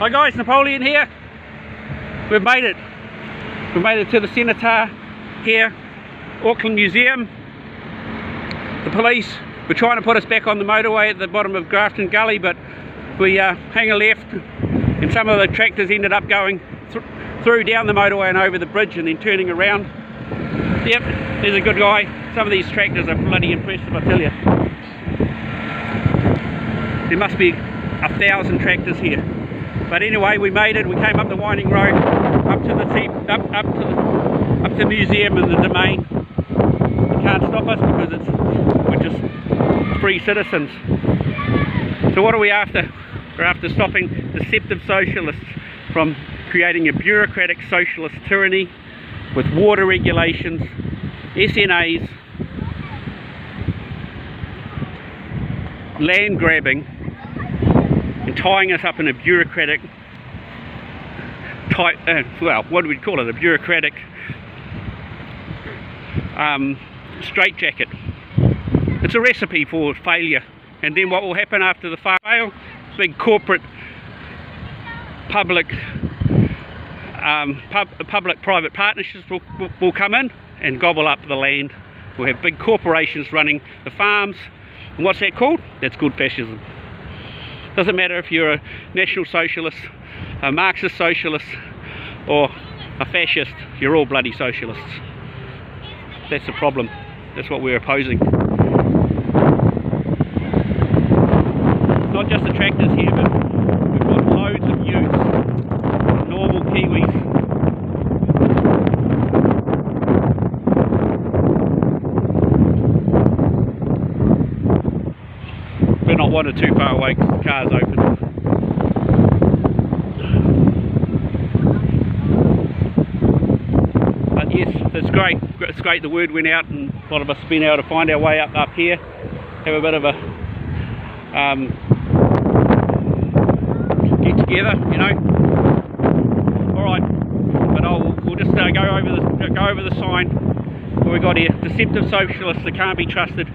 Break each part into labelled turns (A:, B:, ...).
A: Hi guys, Napoleon here. We've made it. We've made it to the Cenotaph here, Auckland Museum. The police were trying to put us back on the motorway at the bottom of Grafton Gully, but we hang a left and some of the tractors ended up going through down the motorway and over the bridge and then turning around. Yep, there's a good guy. Some of these tractors are bloody impressive, I tell you. There must be 1,000 tractors here. But anyway, we made it. We came up the winding road up to the museum and the domain. You can't stop us because we're just free citizens. So what are we after? We're after stopping deceptive socialists from creating a bureaucratic socialist tyranny with water regulations, SNAs, land grabbing, and tying us up in a bureaucratic type, well, what do we call it? A bureaucratic straitjacket. It's a recipe for failure. And then what will happen after the fail? Big public-private partnerships will come in and gobble up the land. We'll have big corporations running the farms. And what's that called? That's good fascism. Doesn't matter if you're a National Socialist, a Marxist Socialist, or a fascist, you're all bloody socialists. That's the problem. That's what we're opposing. It's not just the tractors here, but we've got loads of utes, normal Kiwis. We're not wanted too far away because the car's open. But yes, it's great. It's great the word went out and a lot of us have been able to find our way up here. Have a bit of a get together, you know. Alright, but we'll just go over the sign what we got here. Deceptive socialists that can't be trusted.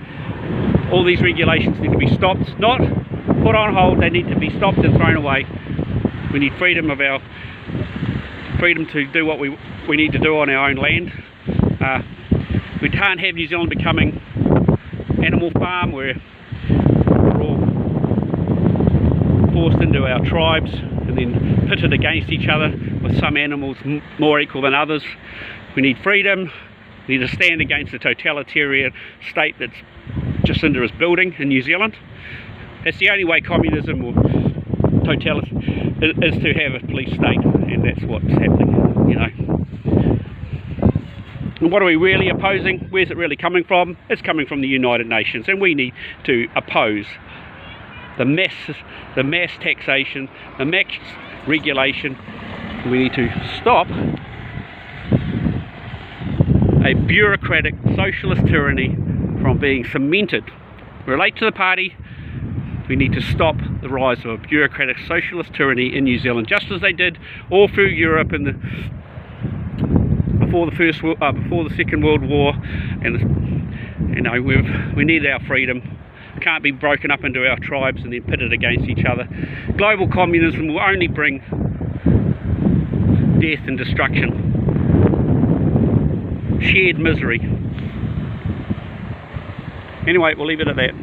A: All these regulations need to be stopped, not put on hold. They need to be stopped and thrown away. We need freedom to do what we need to do on our own land. We can't have New Zealand becoming animal farm where we're all forced into our tribes and then pitted against each other with some animals more equal than others. We need freedom. We need to stand against the totalitarian state that's Jacinda is building in New Zealand. That's the only way communism or totalitarian is to have a police state, and that's what's happening, you know. And what are we really opposing? Where's it really coming from? It's coming from the United Nations, and we need to oppose the mass taxation, the mass regulation. We need to stop a bureaucratic socialist tyranny from being cemented. We're late to the party. We need to stop the rise of a bureaucratic socialist tyranny in New Zealand, just as they did all through Europe before the Second World War. And you know, we need our freedom. We can't be broken up into our tribes and then pitted against each other. Global communism will only bring death and destruction, shared misery. Anyway, we'll leave it at that.